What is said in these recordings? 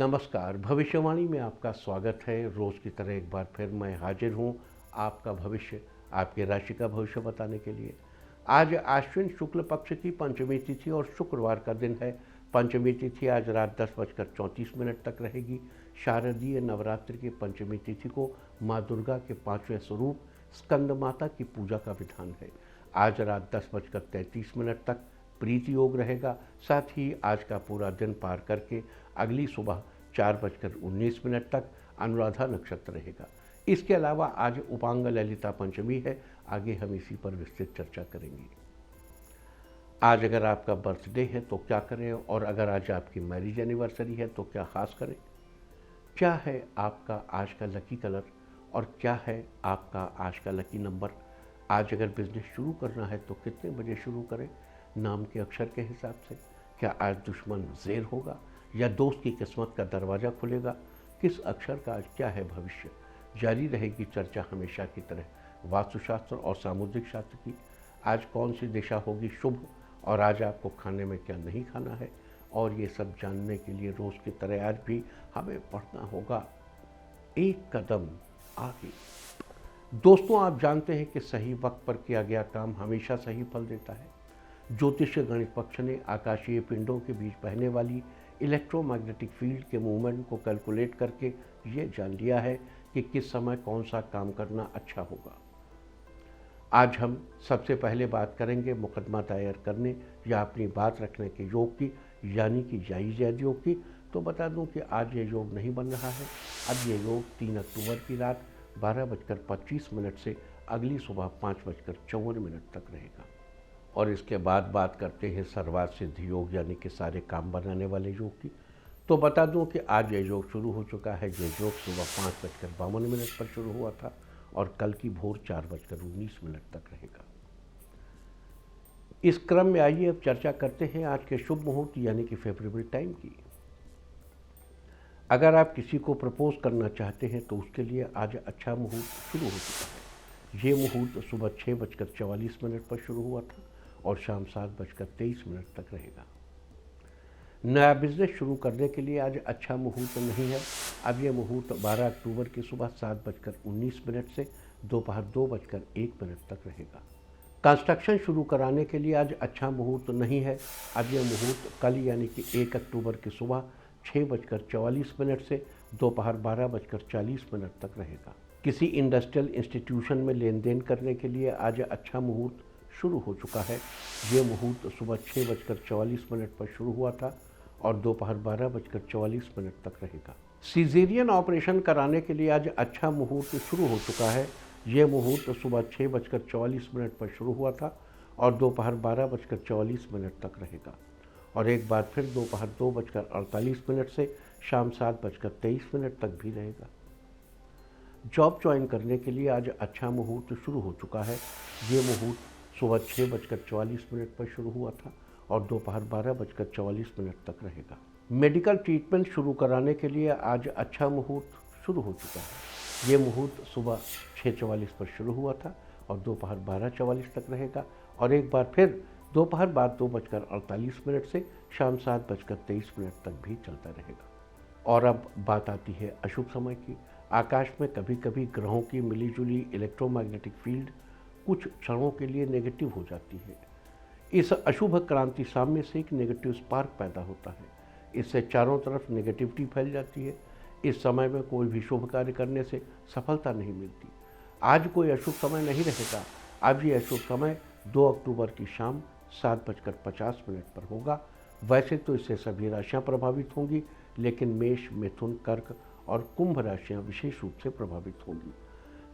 नमस्कार। भविष्यवाणी में आपका स्वागत है। रोज़ की तरह एक बार फिर मैं हाजिर हूँ आपका भविष्य, आपकी राशि का भविष्य बताने के लिए। आज आश्विन शुक्ल पक्ष की पंचमी तिथि और शुक्रवार का दिन है। पंचमी तिथि आज रात 10:34 तक रहेगी। शारदीय नवरात्रि की पंचमी तिथि को माँ दुर्गा के 5वें स्वरूप स्कंद माता की पूजा का विधान है। आज रात 10:33 तक प्रीति योग रहेगा। साथ ही आज का पूरा दिन पार करके अगली सुबह 4:19 तक अनुराधा नक्षत्र रहेगा। इसके अलावा आज उपांग ललिता पंचमी है। आगे हम इसी पर विस्तृत चर्चा करेंगे। आज अगर आपका बर्थडे है तो क्या करें, और अगर आज आपकी मैरिज एनिवर्सरी है तो क्या खास करें। क्या है आपका आज का लकी कलर और क्या है आपका आज का लकी नंबर। आज अगर बिजनेस शुरू करना है तो कितने बजे शुरू करें, नाम के अक्षर के हिसाब से। क्या आज दुश्मन ज़ेर होगा या दोस्त की किस्मत का दरवाज़ा खुलेगा। किस अक्षर का आज क्या है भविष्य। जारी रहेगी चर्चा हमेशा की तरह वास्तुशास्त्र और सामुद्रिक शास्त्र की। आज कौन सी दिशा होगी शुभ और आज आपको खाने में क्या नहीं खाना है, और ये सब जानने के लिए रोज़ की तरह आज भी हमें पढ़ना होगा एक कदम आगे। दोस्तों, आप जानते हैं कि सही वक्त पर किया गया काम हमेशा सही फल देता है। ज्योतिष गणित पक्ष ने आकाशीय पिंडों के बीच बहने वाली इलेक्ट्रोमैग्नेटिक फील्ड के मूवमेंट को कैलकुलेट करके ये जान लिया है कि किस समय कौन सा काम करना अच्छा होगा। आज हम सबसे पहले बात करेंगे मुकदमा दायर करने या अपनी बात रखने के योग की, यानी कि जायज़ योग की। तो बता दूं कि आज ये योग नहीं बन रहा है। अब ये योग 3 अक्टूबर की रात 12:25 से अगली सुबह 5:54 तक रहेगा। और इसके बाद बात करते हैं सर्वार्थ सिद्धि योग, यानी कि सारे काम बनाने वाले योग की। तो बता दूं कि आज ये योग शुरू हो चुका है। ये योग सुबह 5:52 पर शुरू हुआ था और कल की भोर 4:19 तक रहेगा। इस क्रम में आइए अब चर्चा करते हैं आज के शुभ मुहूर्त, यानी कि फेवरेबल टाइम की। अगर आप किसी को प्रपोज करना चाहते हैं तो उसके लिए आज अच्छा मुहूर्त शुरू हो चुका है। ये मुहूर्त सुबह 6:44 पर शुरू हुआ था और शाम 7:23 तक रहेगा। नया बिजनेस शुरू करने के लिए आज अच्छा मुहूर्त नहीं है। अब यह मुहूर्त 12 अक्टूबर की सुबह 7:19 से दोपहर 2:01 तक रहेगा। कंस्ट्रक्शन शुरू कराने के लिए आज अच्छा मुहूर्त नहीं है। अब यह मुहूर्त कल यानी कि 1 अक्टूबर की सुबह 6:44 से दोपहर 12:40 तक रहेगा। किसी इंडस्ट्रियल इंस्टीट्यूशन में लेन देन करने के लिए आज अच्छा मुहूर्त शुरू हो चुका है। ये मुहूर्त सुबह 6:44 पर शुरू हुआ था और दोपहर 12:44 तक रहेगा। सीजेरियन ऑपरेशन कराने के लिए आज अच्छा मुहूर्त शुरू हो चुका है। ये मुहूर्त सुबह 6:44 पर शुरू हुआ था और दोपहर 12:44 तक रहेगा। और एक बार फिर दोपहर 2:48 से शाम 7:23 तक भी रहेगा। जॉब ज्वाइन करने के लिए आज अच्छा मुहूर्त शुरू हो चुका है। ये मुहूर्त सुबह 6:44 पर शुरू हुआ था और दोपहर 12:44 तक रहेगा। मेडिकल ट्रीटमेंट शुरू कराने के लिए आज अच्छा मुहूर्त शुरू हो चुका है। ये मुहूर्त सुबह 6:44 पर शुरू हुआ था और दोपहर 12:44 तक रहेगा। और एक बार फिर दोपहर बाद 2:48 से शाम 7:23 तक भी चलता रहेगा। और अब बात आती है अशुभ समय की। आकाश में कभी कभी ग्रहों की मिलीजुली इलेक्ट्रोमैग्नेटिक फील्ड कुछ क्षणों के लिए नेगेटिव हो जाती है। इस अशुभ क्रांति साम्य से एक नेगेटिव स्पार्क पैदा होता है। इससे चारों तरफ नेगेटिविटी फैल जाती है। इस समय में कोई भी शुभ कार्य करने से सफलता नहीं मिलती। आज कोई अशुभ समय नहीं रहेगा। अब ये अशुभ समय 2 अक्टूबर की शाम 7:50 पर होगा। वैसे तो इससे सभी राशियाँ प्रभावित होंगी, लेकिन मेष, मिथुन, कर्क और कुंभ राशियाँ विशेष रूप से प्रभावित होंगी।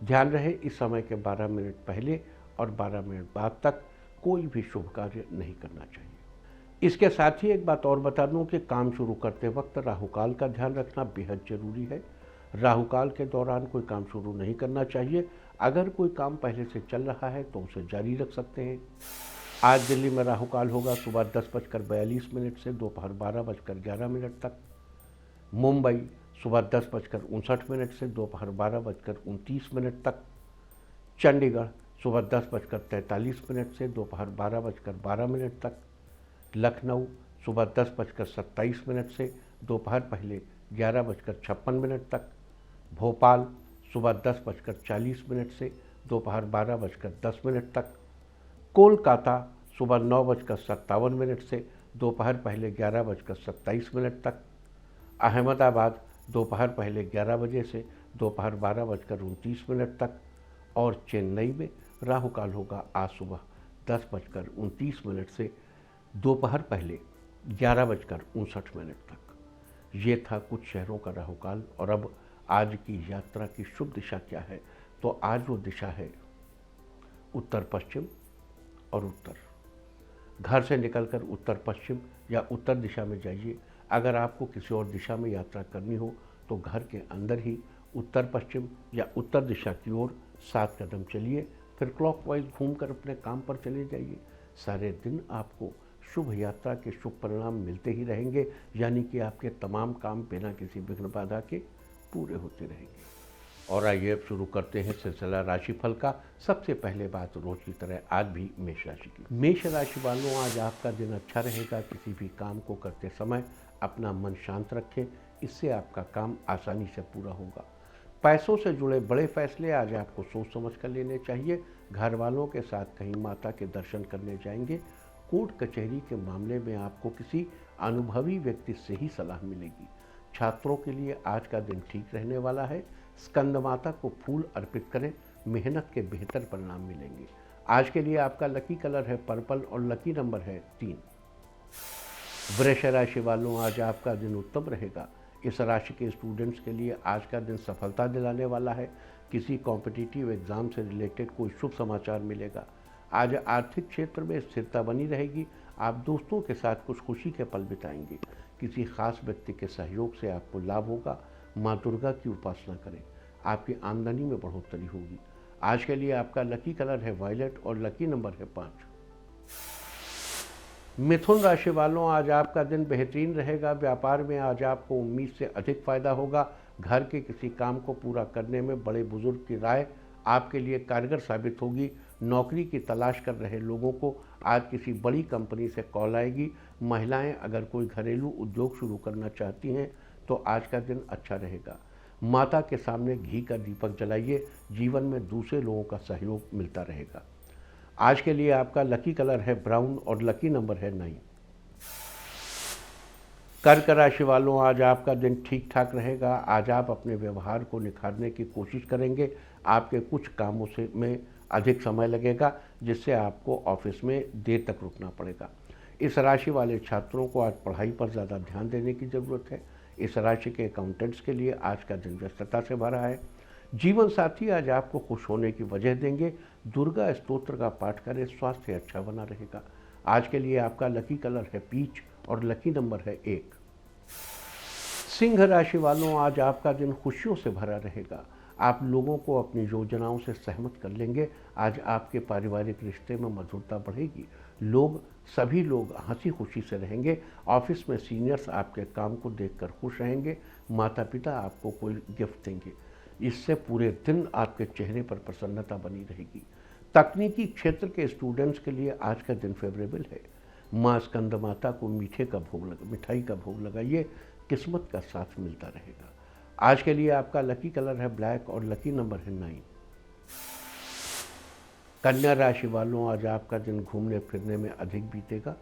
ध्यान रहे, इस समय के 12 मिनट पहले और 12 मिनट बाद तक कोई भी शुभ कार्य नहीं करना चाहिए। इसके साथ ही एक बात और बता दूं कि काम शुरू करते वक्त राहुकाल का ध्यान रखना बेहद जरूरी है। राहुकाल के दौरान कोई काम शुरू नहीं करना चाहिए। अगर कोई काम पहले से चल रहा है तो उसे जारी रख सकते हैं। आज दिल्ली में राहुकाल होगा सुबह 10:42 से दोपहर 12:11 तक। मुंबई सुबह 10:59 से दोपहर 12:29 तक। चंडीगढ़ सुबह 10:43 से दोपहर 12:12 तक। लखनऊ सुबह 10:27 से दोपहर पहले 11:56 तक, भोपाल सुबह 10:40 से दोपहर 12:10 तक, कोलकाता सुबह 9:57 से दोपहर पहले 11:27 तक, अहमदाबाद दोपहर पहले 11 बजे से दोपहर 12:29 तक, और चेन्नई में राहु काल होगा आज सुबह 10:29 से दोपहर पहले 11:59 तक। ये था कुछ शहरों का राहु काल। और अब आज की यात्रा की शुभ दिशा क्या है, तो आज वो दिशा है उत्तर पश्चिम और उत्तर। घर से निकलकर उत्तर पश्चिम या उत्तर दिशा में जाइए। अगर आपको किसी और दिशा में यात्रा करनी हो तो घर के अंदर ही उत्तर पश्चिम या उत्तर दिशा की ओर 7 कदम चलिए, फिर क्लॉकवाइज घूमकर अपने काम पर चले जाइए। सारे दिन आपको शुभ यात्रा के शुभ परिणाम मिलते ही रहेंगे, यानी कि आपके तमाम काम बिना किसी विघ्न बाधा के पूरे होते रहेंगे। और आइए अब शुरू करते हैं सिलसिला राशिफल का। सबसे पहले बात रोज की तरह आज भी मेष राशि की। मेष राशि वालों, आज आपका दिन अच्छा रहेगा। किसी भी काम को करते समय अपना मन शांत रखें, इससे आपका काम आसानी से पूरा होगा। पैसों से जुड़े बड़े फैसले आज आपको सोच समझ कर लेने चाहिए। घर वालों के साथ कहीं माता के दर्शन करने जाएंगे। कोर्ट कचहरी के मामले में आपको किसी अनुभवी व्यक्ति से ही सलाह मिलेगी। छात्रों के लिए आज का दिन ठीक रहने वाला है। स्कंद माता को फूल अर्पित करें, मेहनत के बेहतर परिणाम मिलेंगे। आज के लिए आपका लकी कलर है पर्पल और लकी नंबर है 3। वृष राशि वालों, आज आपका दिन उत्तम रहेगा। इस राशि के स्टूडेंट्स के लिए आज का दिन सफलता दिलाने वाला है। किसी कॉम्पिटिटिव एग्जाम से रिलेटेड कोई शुभ समाचार मिलेगा। आज आर्थिक क्षेत्र में स्थिरता बनी रहेगी। आप दोस्तों के साथ कुछ खुशी के पल बिताएंगे। किसी खास व्यक्ति के सहयोग से आपको लाभ होगा। माँ दुर्गा की उपासना करें, आपकी आमदनी में बढ़ोतरी होगी। आज के लिए आपका लकी कलर है वायलेट और लकी नंबर है 5। मिथुन राशि वालों, आज आपका दिन बेहतरीन रहेगा। व्यापार में आज आपको उम्मीद से अधिक फायदा होगा। घर के किसी काम को पूरा करने में बड़े बुजुर्ग की राय आपके लिए कारगर साबित होगी। नौकरी की तलाश कर रहे लोगों को आज किसी बड़ी कंपनी से कॉल आएगी। महिलाएं अगर कोई घरेलू उद्योग शुरू करना चाहती हैं तो आज का दिन अच्छा रहेगा। माता के सामने घी का दीपक जलाइए, जीवन में दूसरे लोगों का सहयोग मिलता रहेगा। आज के लिए आपका लकी कलर है ब्राउन और लकी नंबर है 9। कर्क राशि वालों, आज आपका दिन ठीक ठाक रहेगा। आज आप अपने व्यवहार को निखारने की कोशिश करेंगे। आपके कुछ कामों से में अधिक समय लगेगा, जिससे आपको ऑफिस में देर तक रुकना पड़ेगा। इस राशि वाले छात्रों को आज पढ़ाई पर ज़्यादा ध्यान देने की ज़रूरत है। इस राशि के अकाउंटेंट्स के लिए आज का दिन व्यस्तता से भरा है। जीवन साथी आज आपको खुश होने की वजह देंगे। दुर्गा स्तोत्र का पाठ करें, स्वास्थ्य अच्छा बना रहेगा। आज के लिए आपका लकी कलर है पीच और लकी नंबर है 1। सिंह राशि वालों, आज आपका दिन खुशियों से भरा रहेगा। आप लोगों को अपनी योजनाओं से सहमत कर लेंगे। आज आपके पारिवारिक रिश्ते में मधुरता बढ़ेगी। सभी लोग हंसी खुशी से रहेंगे। ऑफिस में सीनियर्स आपके काम को देखकर खुश रहेंगे। माता पिता आपको कोई गिफ्ट देंगे, इससे पूरे दिन आपके चेहरे पर प्रसन्नता बनी रहेगी। तकनीकी क्षेत्र के स्टूडेंट्स के लिए आज का दिन फेवरेबल है। माँ स्कंद माता को मिठाई का भोग लगाइए, किस्मत का साथ मिलता रहेगा। आज के लिए आपका लकी कलर है ब्लैक और लकी नंबर है 9। कन्या राशि वालों, आज आपका दिन घूमने फिरने में अधिक बीतेगा।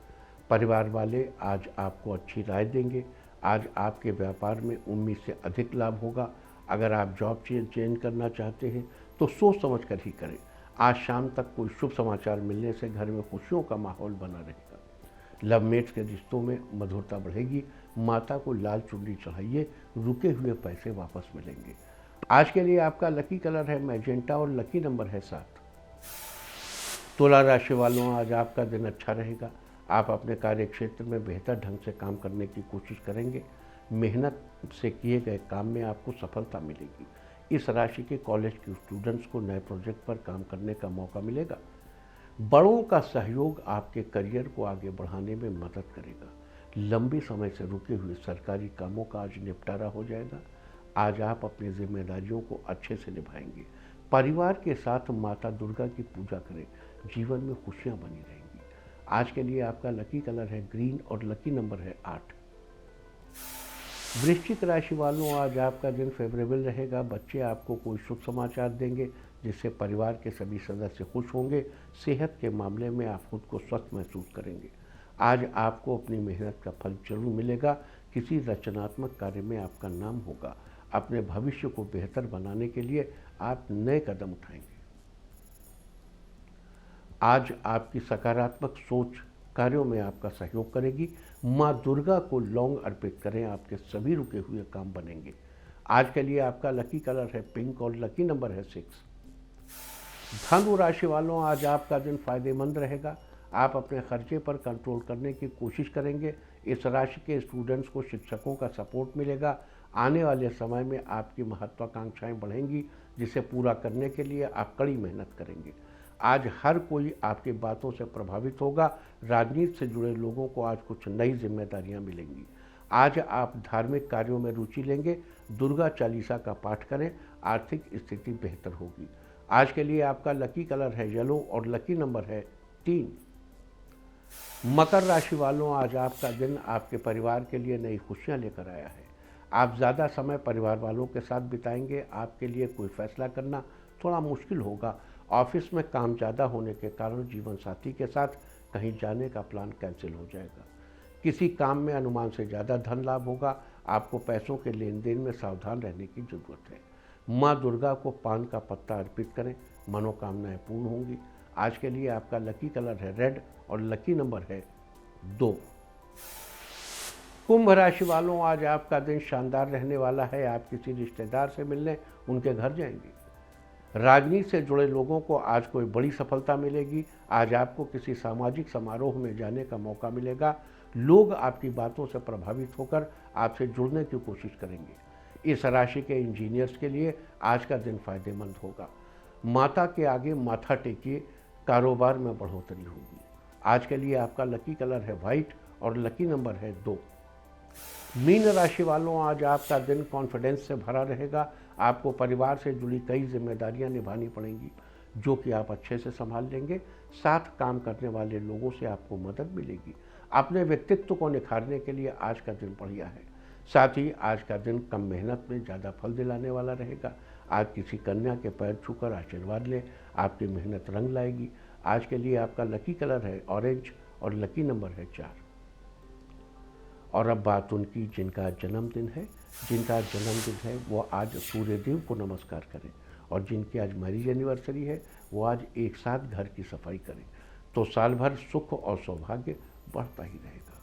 परिवार वाले आज आपको अच्छी राय देंगे। आज आपके व्यापार में उम्मीद से अधिक लाभ होगा। अगर आप जॉब चेंज करना चाहते हैं तो सोच समझ कर ही करें। आज शाम तक कोई शुभ समाचार मिलने से घर में खुशियों का माहौल बना रहेगा। लवमेट्स के रिश्तों में मधुरता बढ़ेगी। माता को लाल चुन्नी चढ़ाइए, रुके हुए पैसे वापस मिलेंगे। आज के लिए आपका लकी कलर है मैजेंटा और लकी नंबर है 7। तुला राशि वालों, आज आपका दिन अच्छा रहेगा। आप अपने कार्य क्षेत्र में बेहतर ढंग से काम करने की कोशिश करेंगे। मेहनत से किए गए काम में आपको सफलता मिलेगी। इस राशि के कॉलेज के स्टूडेंट्स को नए प्रोजेक्ट पर काम करने का मौका मिलेगा। बड़ों का सहयोग आपके करियर को आगे बढ़ाने में मदद करेगा। लंबे समय से रुके हुए सरकारी कामों का आज निपटारा हो जाएगा। आज आप अपनी जिम्मेदारियों को अच्छे से निभाएंगे। परिवार के साथ माता दुर्गा की पूजा करें, जीवन में खुशियां बनी रहेंगी। आज के लिए आपका लकी कलर है ग्रीन और लकी नंबर है 8। वृश्चिक राशि वालों, आज आपका दिन फेवरेबल रहेगा। बच्चे आपको कोई शुभ समाचार देंगे जिससे परिवार के सभी सदस्य खुश होंगे। सेहत के मामले में आप खुद को स्वस्थ महसूस करेंगे। आज आपको अपनी मेहनत का फल जरूर मिलेगा। किसी रचनात्मक कार्य में आपका नाम होगा। अपने भविष्य को बेहतर बनाने के लिए आप नए कदम उठाएंगे। आज आपकी सकारात्मक सोच कार्यों में आपका सहयोग करेगी। माँ दुर्गा को लौंग अर्पित करें, आपके सभी रुके हुए काम बनेंगे। आज के लिए आपका लकी कलर है पिंक और लकी नंबर है 6। धनु राशि वालों, आज आपका दिन फायदेमंद रहेगा। आप अपने खर्चे पर कंट्रोल करने की कोशिश करेंगे। इस राशि के स्टूडेंट्स को शिक्षकों का सपोर्ट मिलेगा। आने वाले समय में आपकी महत्वाकांक्षाएं बढ़ेंगी, जिसे पूरा करने के लिए आप कड़ी मेहनत करेंगे। आज हर कोई आपकी बातों से प्रभावित होगा। राजनीति से जुड़े लोगों को आज कुछ नई जिम्मेदारियां मिलेंगी। आज आप धार्मिक कार्यों में रुचि लेंगे। दुर्गा चालीसा का पाठ करें, आर्थिक स्थिति बेहतर होगी। आज के लिए आपका लकी कलर है येलो और लकी नंबर है 3। मकर राशि वालों, आज आपका दिन आपके परिवार के लिए नई खुशियां लेकर आया है। आप ज़्यादा समय परिवार वालों के साथ बिताएंगे। आपके लिए कोई फैसला करना थोड़ा मुश्किल होगा। ऑफिस में काम ज़्यादा होने के कारण जीवन साथी के साथ कहीं जाने का प्लान कैंसिल हो जाएगा। किसी काम में अनुमान से ज़्यादा धन लाभ होगा। आपको पैसों के लेन देन में सावधान रहने की जरूरत है। माँ दुर्गा को पान का पत्ता अर्पित करें, मनोकामनाएं पूर्ण होंगी। आज के लिए आपका लकी कलर है रेड और लकी नंबर है 2। कुंभ राशि वालों, आज आपका दिन शानदार रहने वाला है। आप किसी रिश्तेदार से मिलने उनके घर जाएंगे। राजनीति से जुड़े लोगों को आज कोई बड़ी सफलता मिलेगी। आज आपको किसी सामाजिक समारोह में जाने का मौका मिलेगा। लोग आपकी बातों से प्रभावित होकर आपसे जुड़ने की कोशिश करेंगे। इस राशि के इंजीनियर्स के लिए आज का दिन फायदेमंद होगा। माता के आगे माथा टेकिए, कारोबार में बढ़ोतरी होगी। आज के लिए आपका लकी कलर है वाइट और लकी नंबर है 2। मीन राशि वालों, आज आपका दिन कॉन्फिडेंस से भरा रहेगा। आपको परिवार से जुड़ी कई जिम्मेदारियां निभानी पड़ेंगी, जो कि आप अच्छे से संभाल लेंगे। साथ काम करने वाले लोगों से आपको मदद मिलेगी। अपने व्यक्तित्व को निखारने के लिए आज का दिन बढ़िया है। साथ ही आज का दिन कम मेहनत में ज़्यादा फल दिलाने वाला रहेगा। आज किसी कन्या के पैर छूकर आशीर्वाद लें, आपकी मेहनत रंग लाएगी। आज के लिए आपका लकी कलर है ऑरेंज और लकी नंबर है 4। और अब बात उनकी जिनका जन्मदिन है वो आज सूर्यदेव को नमस्कार करें। और जिनकी आज मैरिज एनिवर्सरी है वो आज एक साथ घर की सफाई करें, तो साल भर सुख और सौभाग्य बढ़ता ही रहेगा।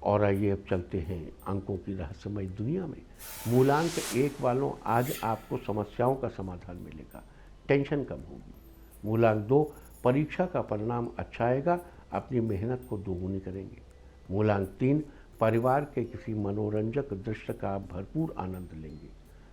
और आइए अब चलते हैं अंकों की रहस्यमय दुनिया में। मूलांक 1 वालों, आज आपको समस्याओं का समाधान मिलेगा, टेंशन कम होगी। मूलांक 2, परीक्षा का परिणाम अच्छा आएगा, अपनी मेहनत को दोगुनी करेंगे। मूलांक 3, परिवार के किसी मनोरंजक दृश्य का आप भरपूर आनंद लेंगे।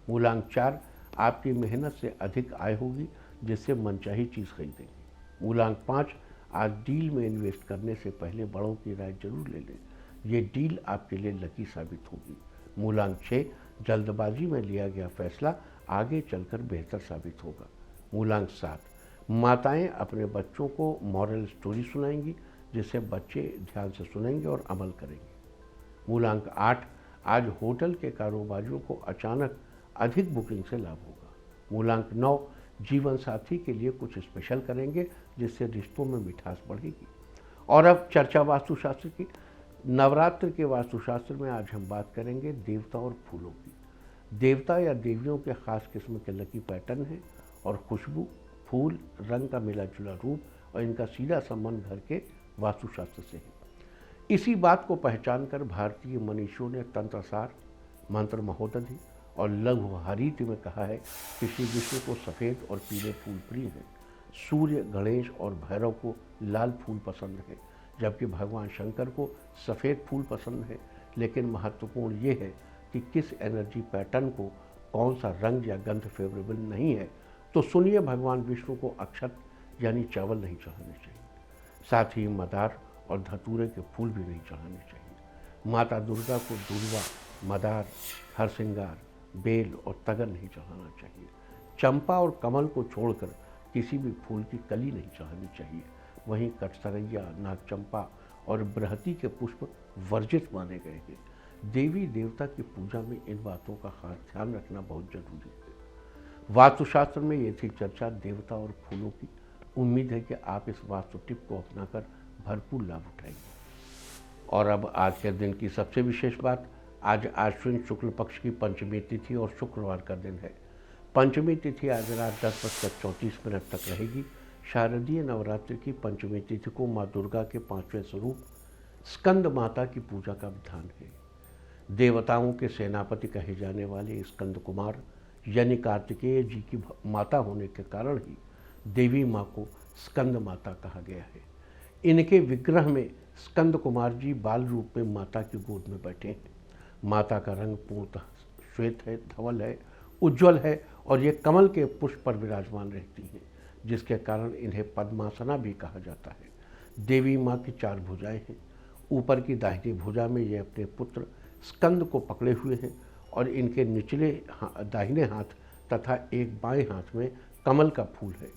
मूलांक 4, आपकी मेहनत से अधिक आय होगी, जिससे मनचाही चीज़ खरीदेंगे। मूलांक 5, आज डील में इन्वेस्ट करने से पहले बड़ों की राय जरूर ले लें, ये डील आपके लिए लकी साबित होगी। मूलांक 6, जल्दबाजी में लिया गया फैसला आगे चलकर बेहतर साबित होगा। मूलांक 7, माताएं अपने बच्चों को मॉरल स्टोरी सुनाएंगी, जिससे बच्चे ध्यान से सुनेंगे और अमल करेंगे। मूलांक 8, आज होटल के कारोबारियों को अचानक अधिक बुकिंग से लाभ होगा। मूलांक 9, जीवन साथी के लिए कुछ स्पेशल करेंगे, जिससे रिश्तों में मिठास बढ़ेगी। और अब चर्चा वास्तुशास्त्र की। नवरात्र के वास्तुशास्त्र में आज हम बात करेंगे देवता और फूलों की। देवता या देवियों के खास किस्म के लकी पैटर्न हैं और खुशबू, फूल, रंग का मिला जुला रूप और इनका सीधा संबंध घर के वास्तुशास्त्र से है। इसी बात को पहचान कर भारतीय मनीषियों ने तंत्रसार, मंत्र महोदधि और लघु हरिति में कहा है कि श्री विष्णु को सफ़ेद और पीले फूल प्रिय हैं। सूर्य, गणेश और भैरव को लाल फूल पसंद है, जबकि भगवान शंकर को सफ़ेद फूल पसंद है। लेकिन महत्वपूर्ण ये है कि किस एनर्जी पैटर्न को कौन सा रंग या गंध फेवरेबल नहीं है। तो सुनिए, भगवान विष्णु को अक्षत यानी चावल नहीं चढ़ाने चाहिए। साथ ही मदार और धतूरे के फूल भी नहीं चढ़ाने चाहिए। माता दुर्गा को दूर्वा, मदार, हरसिंगार, बेल और तगर नहीं चढ़ाना चाहिए। चंपा और कमल को छोड़कर किसी भी फूल की कली नहीं चढ़ानी चाहिए। वहीं कटसरैया, नागचंपा और बृहति के पुष्प वर्जित माने गए हैं। देवी देवता की पूजा में इन बातों का खास ध्यान रखना बहुत जरूरी है। वास्तुशास्त्र में ये थी चर्चा देवता और फूलों की। उम्मीद है कि आप इस वास्तु टिप को अपनाकर भरपूर लाभ उठाएंगे। और अब आज के दिन की सबसे विशेष बात, आज आश्विन शुक्ल पक्ष की पंचमी तिथि और शुक्रवार का दिन है। पंचमी तिथि आज रात 10:34 तक रहेगी। शारदीय नवरात्रि की पंचमी तिथि को माँ दुर्गा के 5वें स्वरूप स्कंद माता की पूजा का विधान है। देवताओं के सेनापति कहे जाने वाले स्कंद कुमार यानी कार्तिकेय जी की माता होने के कारण ही देवी माँ को स्कंद माता कहा गया है। इनके विग्रह में स्कंद कुमार जी बाल रूप में माता की गोद में बैठे हैं। माता का रंग पूर्णतः श्वेत है, धवल है, उज्ज्वल है और ये कमल के पुष्प पर विराजमान रहती हैं, जिसके कारण इन्हें पद्मासना भी कहा जाता है। देवी माँ की 4 भुजाएं हैं। ऊपर की दाहिनी भुजा में ये अपने पुत्र स्कंद को पकड़े हुए हैं और इनके निचले दाहिने हाथ तथा एक बाएं हाथ में कमल का फूल है,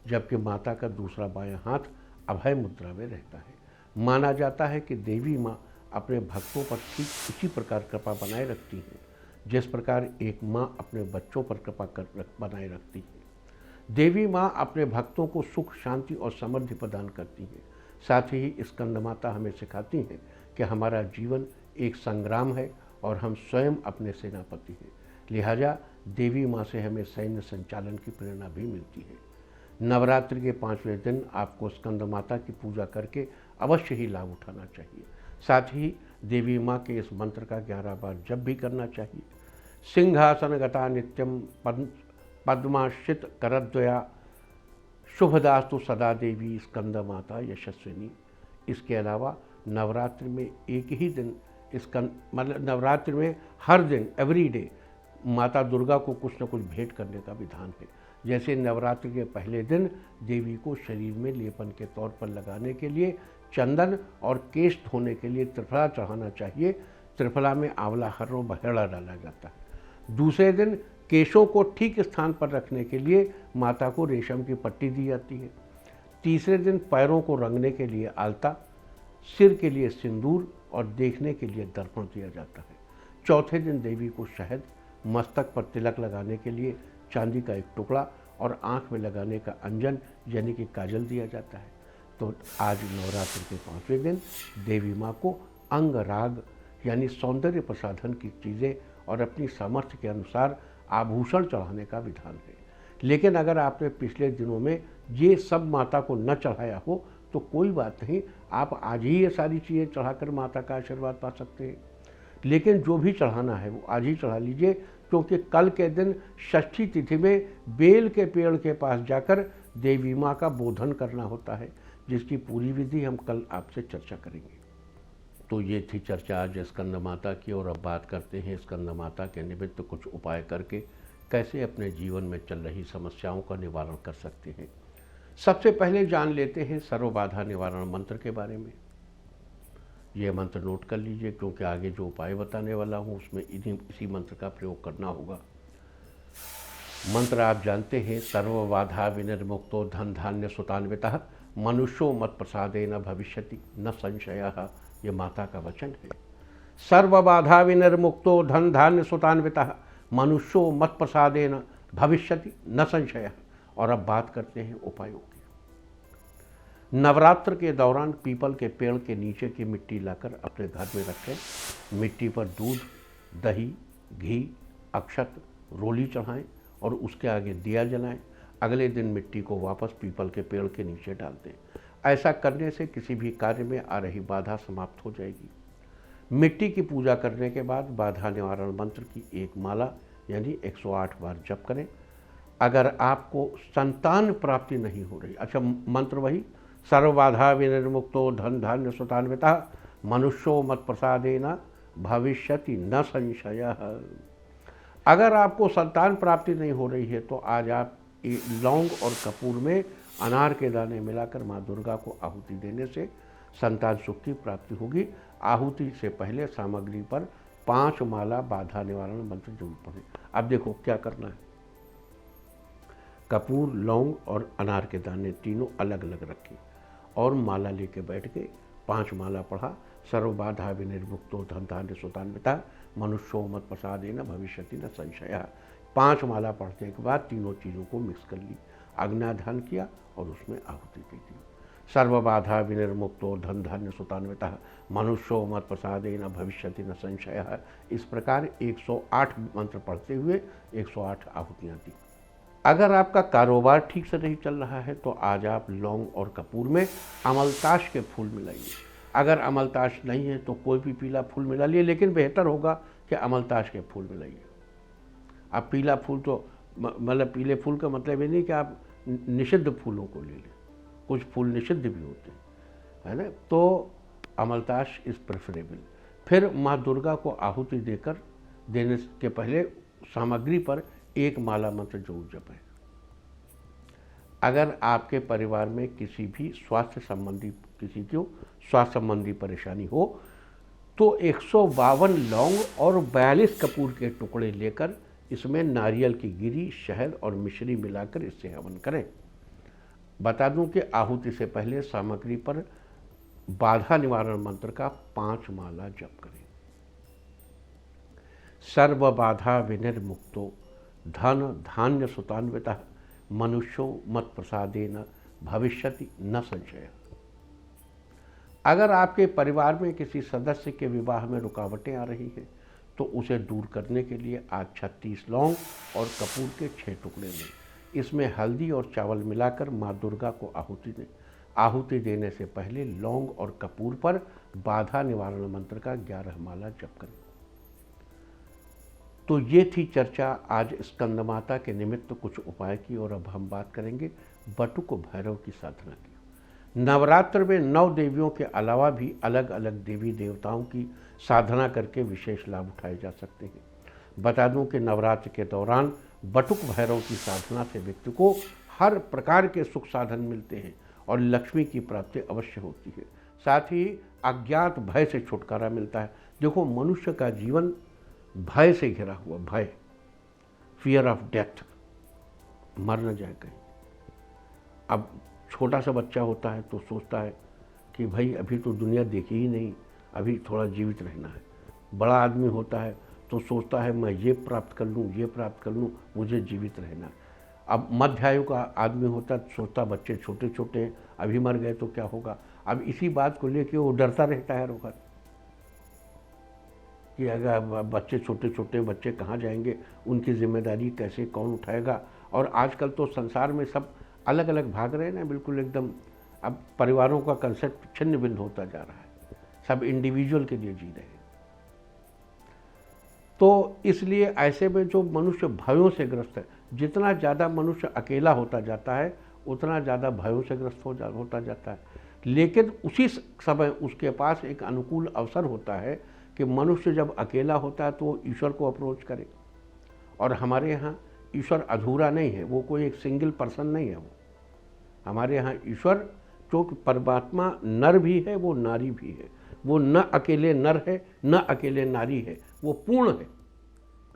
जबकि माता का दूसरा बायां हाथ अभय मुद्रा में रहता है। माना जाता है कि देवी माँ अपने भक्तों पर ठीक इसी प्रकार कृपा बनाए रखती हैं, जिस प्रकार एक माँ अपने बच्चों पर कृपा बनाए रखती है। देवी माँ अपने भक्तों को सुख, शांति और समृद्धि प्रदान करती हैं। साथ ही स्कंद माता हमें सिखाती हैं कि हमारा जीवन एक संग्राम है और हम स्वयं अपने सेनापति हैं। लिहाजा देवी माँ से हमें सैन्य संचालन की प्रेरणा भी मिलती है। नवरात्रि के 5वें दिन आपको स्कंद माता की पूजा करके अवश्य ही लाभ उठाना चाहिए। साथ ही देवी माँ के इस मंत्र का 11 बार जप भी करना चाहिए। सिंहासन गता नित्यम पद्माश्रित करद्वया शुभदास्तु सदा देवी स्कंद माता यशस्विनी। इसके अलावा नवरात्रि में एक ही दिन मतलब नवरात्रि में हर दिन एवरी डे माता दुर्गा को कुछ न कुछ भेंट करने का विधान है। जैसे नवरात्रि के पहले दिन देवी को शरीर में लेपन के तौर पर लगाने के लिए चंदन और केश धोने के लिए त्रिफला चढ़ाना चाहिए। त्रिफला में आंवला, हर्रो, बहेड़ा डाला जाता है। दूसरे दिन केशों को ठीक स्थान पर रखने के लिए माता को रेशम की पट्टी दी जाती है। तीसरे दिन पैरों को रंगने के लिए आलता, सिर के लिए सिंदूर और देखने के लिए दर्पण दिया जाता है। चौथे दिन देवी को शहद, मस्तक पर तिलक लगाने के लिए चांदी का एक टुकड़ा और आँख में लगाने का अंजन यानी कि काजल दिया जाता है। तो आज नवरात्रि के 5वें दिन देवी माँ को अंग राग यानी सौंदर्य प्रसाधन की चीज़ें और अपनी सामर्थ्य के अनुसार आभूषण चढ़ाने का विधान है। लेकिन अगर आपने पिछले दिनों में ये सब माता को न चढ़ाया हो तो कोई बात नहीं, आप आज ही ये सारी चीज़ें चढ़ाकर माता का आशीर्वाद पा सकते हैं। लेकिन जो भी चढ़ाना है वो आज ही चढ़ा लीजिए, क्योंकि कल के दिन षष्ठी तिथि में बेल के पेड़ के पास जाकर देवी माँ का बोधन करना होता है, जिसकी पूरी विधि हम कल आपसे चर्चा करेंगे। तो ये थी चर्चा आज स्कंद माता की। और अब बात करते हैं स्कंद माता के निमित्त कुछ उपाय करके कैसे अपने जीवन में चल रही समस्याओं का निवारण कर सकते हैं। सबसे पहले जान लेते हैं सर्व बाधा निवारण मंत्र के बारे में। ये मंत्र नोट कर लीजिए, क्योंकि आगे जो उपाय बताने वाला हूँ उसमें इसी मंत्र का प्रयोग करना होगा। मंत्र आप जानते हैं, सर्व बाधा विनिर्मुक्तो धन धान्य सुतान्वितः मनुष्यो मत प्रसादेन भविष्यति न संशयः। ये माता का वचन है। सर्व बाधा विनिर्मुक्तो धन धान्य सुतान्वितः मनुष्यो मत प्रसादेन भविष्यति न संशयः। और अब बात करते हैं उपायों की। नवरात्र के दौरान पीपल के पेड़ के नीचे की मिट्टी लाकर अपने घर में रखें। मिट्टी पर दूध, दही, घी, अक्षत, रोली चढ़ाएं और उसके आगे दिया जलाएं। अगले दिन मिट्टी को वापस पीपल के पेड़ के नीचे डाल दें। ऐसा करने से किसी भी कार्य में आ रही बाधा समाप्त हो जाएगी। मिट्टी की पूजा करने के बाद बाधा निवारण मंत्र की एक माला यानी 108 बार जप करें। अगर आपको संतान प्राप्ति नहीं हो रही, अच्छा मंत्र वही, सर्व बाधा विनिर्मुक्तो धन धान्य सुतान्वितः मनुष्यो मत प्रसादेन भविष्यति न संशयः। अगर आपको संतान प्राप्ति नहीं हो रही है तो आज आप लौंग और कपूर में अनार के दाने मिलाकर माँ दुर्गा को आहुति देने से संतान सुख की प्राप्ति होगी। आहुति से पहले सामग्री पर 5 माला बाधा निवारण मंत्र जरूर पढ़ें। अब देखो क्या करना है। कपूर, लौंग और अनार के दाने तीनों अलग अलग रखें और माला लेके बैठ के 5 माला पढ़ा, सर्वबाधा विनिर्मुक्तो धन धान्य सुतान्विता मनुष्यो मत प्रसादेन भविष्यति न संशय। 5 माला पढ़ने के बाद तीनों चीज़ों को मिक्स कर ली, अग्न्याधान किया और उसमें आहुति दे दी। सर्वबाधा विनिर्मुक्तो धन धान्य सुतान्विता मनुष्यो मत प्रसादेन भविष्यति न संशय। इस प्रकार 108 मंत्र पढ़ते हुए 108 आहुतियाँ दी। अगर आपका कारोबार ठीक से नहीं चल रहा है तो आज आप लौंग और कपूर में अमलताश के फूल मिलाइए। अगर अमलताश नहीं है तो कोई भी पीला फूल मिला लिए, लेकिन बेहतर होगा कि अमलताश के फूल मिलाइए। आप पीला फूल तो मतलब पीले फूल का मतलब ये नहीं कि आप निषिद्ध फूलों को ले लें, कुछ फूल निषिद्ध भी होते हैं, है ना। तो अमलताश इज़ प्रेफरेबल। फिर माँ दुर्गा को आहुति देने के पहले सामग्री पर 1 माला मंत्र जरूर जपें। अगर आपके परिवार में किसी भी स्वास्थ्य संबंधी परेशानी हो तो 152 लौंग और 42 कपूर के टुकड़े लेकर इसमें नारियल की गिरी, शहद और मिश्री मिलाकर इससे हवन करें। बता दूं कि आहुति से पहले सामग्री पर बाधा निवारण मंत्र का 5 माला जप करें। सर्व बाधा विनिर्मुक्तो धन धान्य सुतान्विता मनुष्यो मत प्रसादेन भविष्यति न संशय। अगर आपके परिवार में किसी सदस्य के विवाह में रुकावटें आ रही हैं तो उसे दूर करने के लिए आज 36 लौंग और कपूर के 6 टुकड़े लें। इसमें हल्दी और चावल मिलाकर माँ दुर्गा को आहुति दें। आहुति देने से पहले लौंग और कपूर पर बाधा निवारण मंत्र का 11 माला जप करें। तो ये थी चर्चा आज स्कंदमाता के निमित्त कुछ उपाय की, और अब हम बात करेंगे बटुक भैरव की साधना की। नवरात्र में 9 देवियों के अलावा भी अलग अलग देवी देवताओं की साधना करके विशेष लाभ उठाए जा सकते हैं। बता दूं कि नवरात्र के दौरान बटुक भैरव की साधना से व्यक्ति को हर प्रकार के सुख साधन मिलते हैं और लक्ष्मी की प्राप्ति अवश्य होती है। साथ ही अज्ञात भय से छुटकारा मिलता है। देखो, मनुष्य का जीवन भय से घिरा हुआ, भय, फियर ऑफ डेथ, मर न जाए कहीं। अब छोटा सा बच्चा होता है तो सोचता है कि भाई अभी तो दुनिया देखी ही नहीं, अभी थोड़ा जीवित रहना है। बड़ा आदमी होता है तो सोचता है मैं ये प्राप्त कर लूँ, ये प्राप्त कर लूँ, मुझे जीवित रहना है। अब मध्य आयु का आदमी होता है तो सोचता बच्चे छोटे छोटे हैं, अभी मर गए तो क्या होगा। अब इसी बात को लेकर वो डरता रहता है हर वक्त कि अगर बच्चे छोटे छोटे बच्चे कहाँ जाएंगे, उनकी जिम्मेदारी कैसे कौन उठाएगा। और आजकल तो संसार में सब अलग अलग भाग रहे हैं ना, बिल्कुल एकदम। अब परिवारों का कंसेप्ट छिन्न भिन्न होता जा रहा है, सब इंडिविजुअल के लिए जी रहे हैं। तो इसलिए ऐसे में जो मनुष्य भयों से ग्रस्त है, जितना ज़्यादा मनुष्य अकेला होता जाता है उतना ज़्यादा भयों से ग्रस्त होता जाता है। लेकिन उसी समय उसके पास एक अनुकूल अवसर होता है कि मनुष्य जब अकेला होता है तो वो ईश्वर को अप्रोच करे। और हमारे यहाँ ईश्वर अधूरा नहीं है, वो कोई एक सिंगल पर्सन नहीं है। वो हमारे यहाँ ईश्वर जो परमात्मा नर भी है, वो नारी भी है। वो न अकेले नर है न अकेले नारी है, वो पूर्ण है।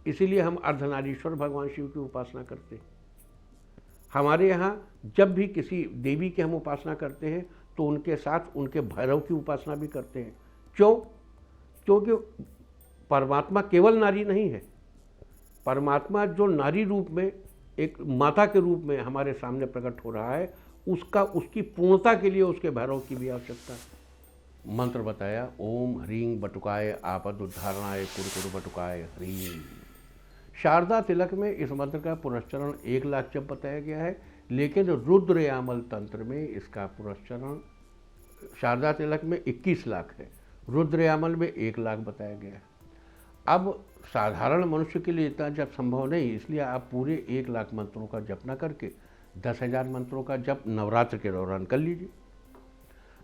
इसीलिए हम अर्धनारीश्वर भगवान शिव की उपासना करते हैं। हमारे यहाँ जब भी किसी देवी की हम उपासना करते हैं तो उनके साथ उनके भैरव की उपासना भी करते हैं। क्यों? क्योंकि परमात्मा केवल नारी नहीं है। परमात्मा जो नारी रूप में एक माता के रूप में हमारे सामने प्रकट हो रहा है, उसकी पूर्णता के लिए उसके भैरव की भी आवश्यकता है। मंत्र बताया, ओम ह्रीं बटुकाय आपद उद्धारणाय कुरकुर बटुकाय ह्रीं। शारदा तिलक में इस मंत्र का पुनश्चरण 1 लाख जब बताया गया है, लेकिन रुद्रयामल तंत्र में इसका पुनश्चरण शारदा तिलक में 21 लाख है, रुद्रयामल में 1 लाख बताया गया है। अब साधारण मनुष्य के लिए इतना जप संभव नहीं, इसलिए आप पूरे 1 लाख मंत्रों का जप न करके 10,000 मंत्रों का जप नवरात्र के दौरान कर लीजिए।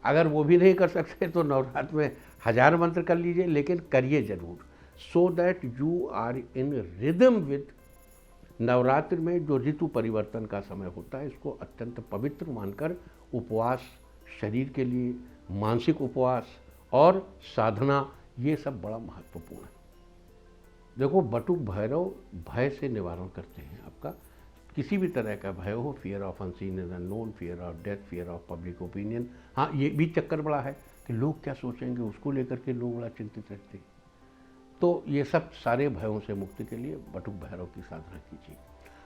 अगर वो भी नहीं कर सकते तो नवरात्र में 1000 मंत्र कर लीजिए, लेकिन करिए जरूर, so that you are in rhythm with. Navratra में जो ऋतु परिवर्तन का समय होता है, इसको अत्यंत पवित्र मानकर उपवास, शरीर के लिए मानसिक उपवास और साधना, ये सब बड़ा महत्वपूर्ण है। देखो, बटुक भैरव भय से निवारण करते हैं। आपका किसी भी तरह का भय हो, fear of unseen is unknown, fear of death, fear of public opinion, हाँ ये भी चक्कर बड़ा है। कि लोग क्या सोचेंगे, उसको लेकर के लोग बड़ा चिंतित रहते हैं। तो ये सब सारे भयों से मुक्ति के लिए बटुक भैरव की साधना कीजिए।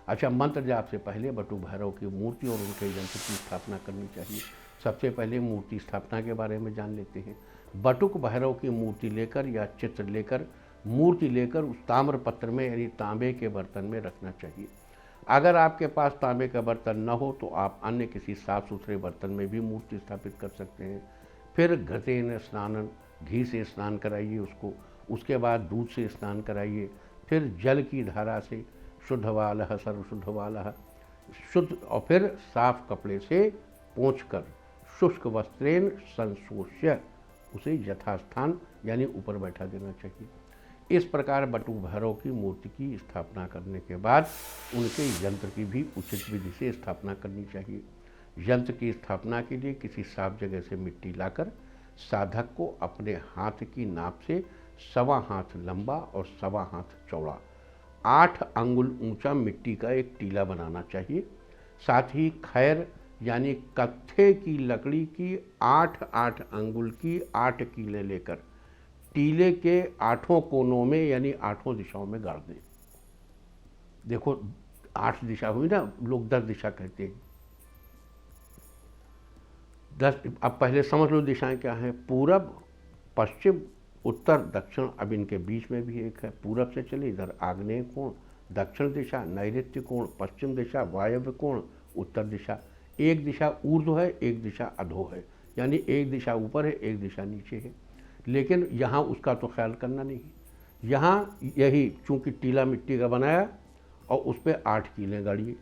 अच्छा, मंत्र जाप से पहले बटुक भैरव की मूर्ति और उनके यंत्र की स्थापना करनी चाहिए। सबसे पहले मूर्ति स्थापना के बारे में जान लेते हैं। बटुक भैरव की मूर्ति लेकर या चित्र लेकर, मूर्ति लेकर उस ताम्र पत्र में यानी तांबे के बर्तन में रखना चाहिए। अगर आपके पास तांबे का बर्तन न हो तो आप अन्य किसी साफ सुथरे बर्तन में भी मूर्ति स्थापित कर सकते हैं। फिर घृतेन स्नानन, घी से स्नान कराइए उसको, उसके बाद दूध से स्नान कराइए, फिर जल की धारा से शुद्ध वालह सर्वशुद्ध वालह शुद्ध, और फिर साफ कपड़े से पोंछकर शुष्क वस्त्रेण संशोष्य उसे यथास्थान यानी ऊपर बैठा देना चाहिए। इस प्रकार बटुक भैरव की मूर्ति की स्थापना करने के बाद उनके यंत्र की भी उचित विधि से स्थापना करनी चाहिए। यंत्र की स्थापना के लिए किसी साफ जगह से मिट्टी लाकर साधक को अपने हाथ की नाप से 1.25 हाथ लंबा और 1.25 हाथ चौड़ा 8 अंगुल ऊंचा मिट्टी का एक टीला बनाना चाहिए। साथ ही खैर यानी कत्थे की लकड़ी की 8-8 अंगुल की 8 कीलें लेकर टीले के 8 कोनों में यानी 8 दिशाओं में गाड़ दें। देखो 8 दिशा हुई ना, लोग 10 दिशा कहते हैं। 10, अब पहले समझ लो दिशाएं क्या हैं। पूरब, पश्चिम, उत्तर, दक्षिण। अब इनके बीच में भी एक है। पूरब से चले इधर आग्नेय कोण, दक्षिण दिशा नैऋत्य कोण, पश्चिम दिशा वायव्य कोण, उत्तर दिशा। एक दिशा ऊर्ध्व है, एक दिशा अधो है, यानी एक दिशा ऊपर है, एक दिशा नीचे है। लेकिन यहाँ उसका तो ख्याल करना नहीं। यहाँ यही चूंकि टीला मिट्टी का बनाया और उस पर 8 कीलें गाड़िए।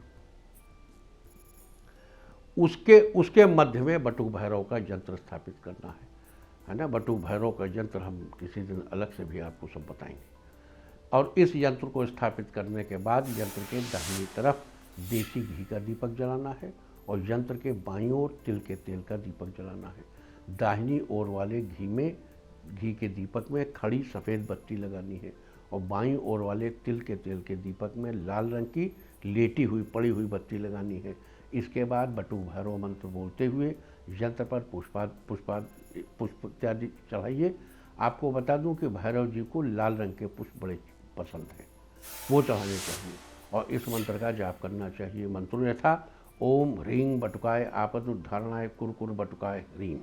उसके मध्य में बटुक भैरव का यंत्र स्थापित करना है ना। बटुक भैरव का यंत्र हम किसी दिन अलग से भी आपको सब बताएंगे। और इस यंत्र को स्थापित करने के बाद यंत्र के दाहिनी तरफ देसी घी का दीपक जलाना है और यंत्र के बाईं ओर तिल के तेल का दीपक जलाना है। दाहिनी ओर वाले घी के दीपक में खड़ी सफ़ेद बत्ती लगानी है और बाईं ओर वाले तिल के तेल के दीपक में लाल रंग की लेटी हुई पड़ी हुई बत्ती लगानी है। इसके बाद बटुक भैरव मंत्र बोलते हुए यंत्र पर पुष्प इत्यादि चढ़ाइए। आपको बता दूं कि भैरव जी को लाल रंग के पुष्प बड़े पसंद हैं, वो चढ़ाने चाहिए और इस मंत्र का जाप करना चाहिए। मंत्रों यथा ओम ह्रीं बटुकाय आपद उद्धारणाय कुरकुर बटुकाय ह्रीं।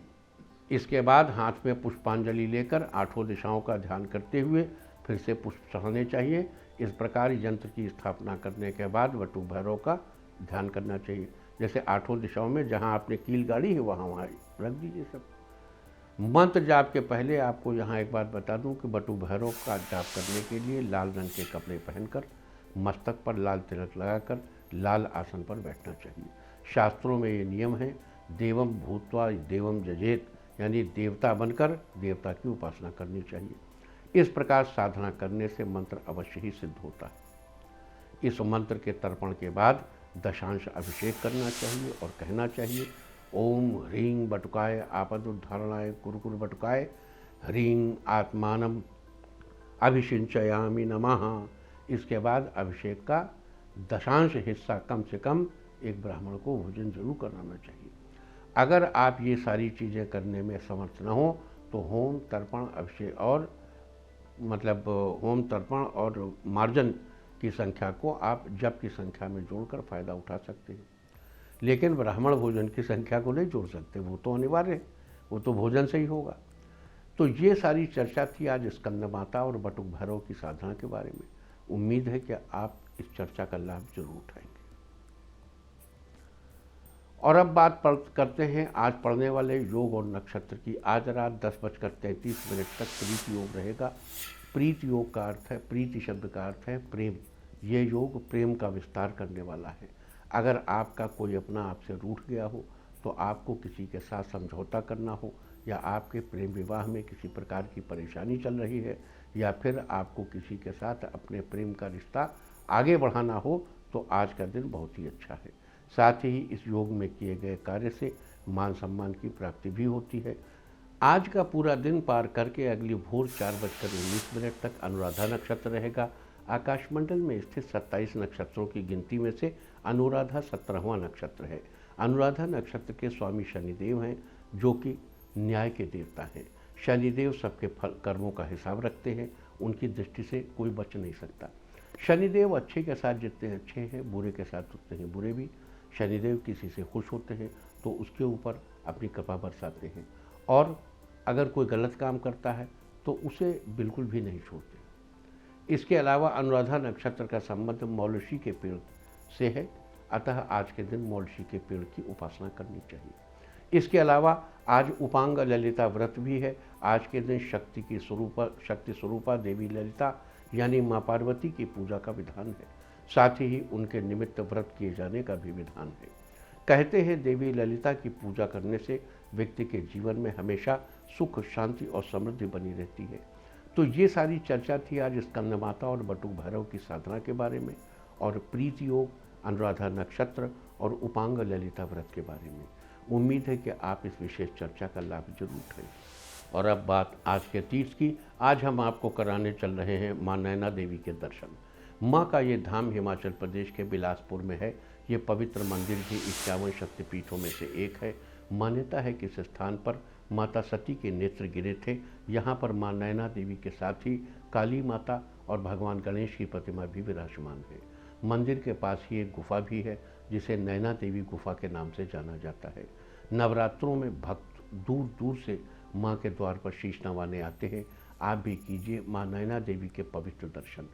इसके बाद हाथ में पुष्पांजलि लेकर 8 दिशाओं का ध्यान करते हुए फिर से पुष्प चढ़ाने चाहिए। इस प्रकार यंत्र की स्थापना करने के बाद बटुक भैरव का ध्यान करना चाहिए। जैसे 8 दिशाओं में जहाँ आपने कील गाड़ी है वहाँ रख दीजिए सब। मंत्र जाप के पहले आपको यहाँ एक बात बता दूं कि बटुक भैरव का जाप करने के लिए लाल रंग के कपड़े पहनकर, मस्तक पर लाल तिलक लगाकर लाल आसन पर बैठना चाहिए। शास्त्रों में ये नियम है, देवम भूत्वा देवम जजेत, यानी देवता बनकर देवता की उपासना करनी चाहिए। इस प्रकार साधना करने से मंत्र अवश्य ही सिद्ध होता है। इस मंत्र के तर्पण के बाद दशांश अभिषेक करना चाहिए और कहना चाहिए ओम ह्रीं बटुकाय आपद उद्धारणाय कुरकुर बटुकाय ह्रीं आत्मानम अभिषिंचयामि नमः। इसके बाद अभिषेक का दशांश हिस्सा कम से कम एक ब्राह्मण को भोजन जरूर कराना चाहिए। अगर आप ये सारी चीज़ें करने में समर्थ न हो तो होम तर्पण अभिषेक और होम तर्पण और मार्जन की संख्या को आप जप की संख्या में जोड़कर फ़ायदा उठा सकते हैं। लेकिन ब्राह्मण भोजन की संख्या को नहीं जोड़ सकते, वो तो अनिवार्य है, वो तो भोजन से ही होगा। तो ये सारी चर्चा थी आज स्कंद माता और बटुक भैरव की साधना के बारे में। उम्मीद है कि आप इस चर्चा का लाभ जरूर उठाएंगे। और अब बात करते हैं आज पढ़ने वाले योग और नक्षत्र की। आज रात 10:33 तक प्रीति योग रहेगा। प्रीति योग का अर्थ है, प्रीति शब्द का अर्थ है प्रेम। ये योग प्रेम का विस्तार करने वाला है। अगर आपका कोई अपना आपसे रूठ गया हो, तो आपको किसी के साथ समझौता करना हो, या आपके प्रेम विवाह में किसी प्रकार की परेशानी चल रही है, या फिर आपको किसी के साथ अपने प्रेम का रिश्ता आगे बढ़ाना हो, तो आज का दिन बहुत ही अच्छा है। साथ ही इस योग में किए गए कार्य से मान सम्मान की प्राप्ति भी होती है। आज का पूरा दिन पार करके अगली भोर 4:19 तक अनुराधा नक्षत्र रहेगा। आकाशमंडल में स्थित 27 नक्षत्रों की गिनती में से अनुराधा 17वां नक्षत्र है। अनुराधा नक्षत्र के स्वामी शनिदेव हैं, जो कि न्याय के देवता हैं। शनिदेव सबके फल कर्मों का हिसाब रखते हैं, उनकी दृष्टि से कोई बच नहीं सकता। शनिदेव अच्छे के साथ जितने अच्छे हैं, बुरे के साथ उतने ही बुरे भी। शनिदेव किसी से खुश होते हैं तो उसके ऊपर अपनी कृपा बरसाते हैं, और अगर कोई गलत काम करता है तो उसे बिल्कुल भी नहीं छोड़ते। इसके अलावा अनुराधा नक्षत्र का संबंध मौलशी के पेड़ से है, अतः आज के दिन मौलशी के पेड़ की उपासना करनी चाहिए। इसके अलावा आज उपांग ललिता व्रत भी है। आज के दिन शक्ति स्वरूपा देवी ललिता यानी माँ पार्वती की पूजा का विधान है। साथ ही उनके निमित्त व्रत किए जाने का भी विधान है। कहते हैं देवी ललिता की पूजा करने से व्यक्ति के जीवन में हमेशा सुख, शांति और समृद्धि बनी रहती है। तो ये सारी चर्चा थी आज स्कंद माता और बटुक भैरव की साधना के बारे में, और प्रीति योग, अनुराधा नक्षत्र और उपांग ललिता व्रत के बारे में। उम्मीद है कि आप इस विशेष चर्चा का लाभ जरूर उठाएं। और अब बात आज के तीर्थ की। आज हम आपको कराने चल रहे हैं माँ नैना देवी के दर्शन। माँ का ये धाम हिमाचल प्रदेश के बिलासपुर में है। ये पवित्र मंदिर भी 51 शक्तिपीठों में से एक है। मान्यता है कि इस स्थान पर माता सती के नेत्र गिरे थे। यहाँ पर माँ नैना देवी के साथ ही काली माता और भगवान गणेश की प्रतिमा भी विराजमान है। मंदिर के पास ही एक गुफा भी है जिसे नैना देवी गुफा के नाम से जाना जाता है। नवरात्रों में भक्त दूर दूर से माँ के द्वार पर शीश नवाने आते हैं। आप भी कीजिए माँ नैना देवी के पवित्र दर्शन।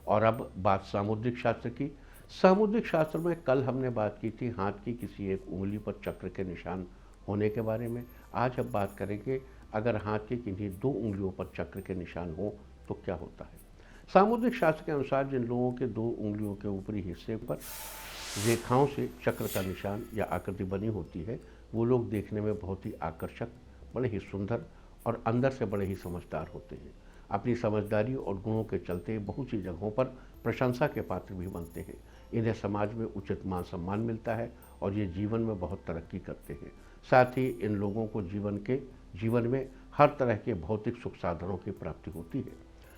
और अब बात सामुद्रिक शास्त्र की। सामुद्रिक शास्त्र में कल हमने बात की थी हाथ की किसी एक उंगली पर चक्र के निशान होने के बारे में। आज अब बात करेंगे अगर हाथ की किन्हीं 2 उंगलियों पर चक्र के निशान हो तो क्या होता है। सामुद्रिक शास्त्र के अनुसार जिन लोगों के 2 उंगलियों के ऊपरी हिस्से पर रेखाओं से चक्र का निशान या आकृति बनी होती है, वो लोग देखने में बहुत ही आकर्षक, बड़े ही सुंदर और अंदर से बड़े ही समझदार होते हैं। अपनी समझदारी और गुणों के चलते बहुत सी जगहों पर प्रशंसा के पात्र भी बनते हैं। इन्हें समाज में उचित मान सम्मान मिलता है और ये जीवन में बहुत तरक्की करते हैं। साथ ही इन लोगों को जीवन में हर तरह के भौतिक सुख साधनों की प्राप्ति होती है।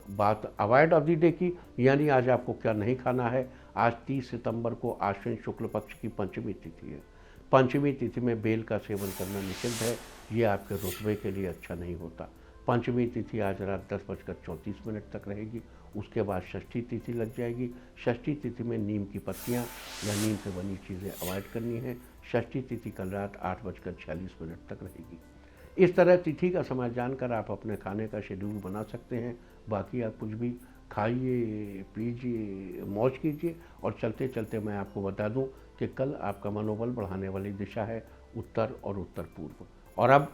बात अवॉइड ऑफ द डे की, यानी आज आपको क्या नहीं खाना है। आज 30 सितंबर को आश्विन शुक्ल पक्ष की पंचमी तिथि है। पंचमी तिथि में बेल का सेवन करना निषिद्ध है। ये आपके रुतबे के लिए अच्छा नहीं होता। पंचमी तिथि आज रात 10:34 तक रहेगी। उसके बाद षष्ठी तिथि लग जाएगी। षष्ठी तिथि में नीम की पत्तियां या नीम से बनी चीज़ें अवॉइड करनी है। षष्ठी तिथि कल रात 8:46 तक रहेगी। इस तरह तिथि का समय जानकर आप अपने खाने का शेड्यूल बना सकते हैं। बाकी आप कुछ भी खाइए, पीजिए, मौज कीजिए। और चलते चलते मैं आपको बता दूं कि कल आपका मनोबल बढ़ाने वाली दिशा है उत्तर और उत्तर पूर्व। और अब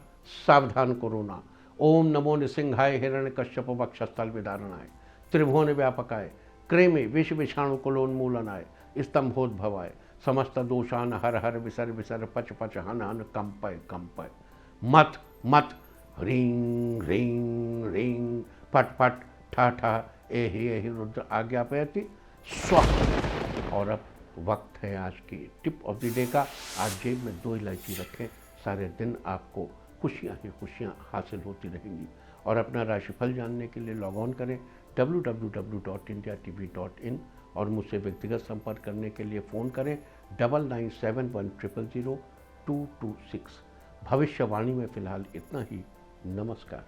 सावधान कोरोना। ओम नमो नृसिंहाय हिरण्यकश्यप वक्षस्थल विदारणाय त्रिभुवन व्यापकाय क्रेमे विष विषाणु कुलोन्मूलनाय स्तंभोद्भवाय समस्त दोषान हर हर विसर विसर पच पच हन हन कंपय कंपय मत मत ह्रीं ह्रीं ह्रीं फट फट ठा ठा एहि रुद्र आज्ञापयति स्वाहा। और अब वक्त है आज की टिप ऑफ द डे का। आज जेब में 2 इलायची रखें। सारे दिन आपको खुशियाँ ही खुशियाँ हासिल होती रहेंगी। और अपना राशिफल जानने के लिए लॉग ऑन करें www.indiatv.in और मुझसे व्यक्तिगत संपर्क करने के लिए फ़ोन करें 9971000226। भविष्यवाणी में फ़िलहाल इतना ही। नमस्कार।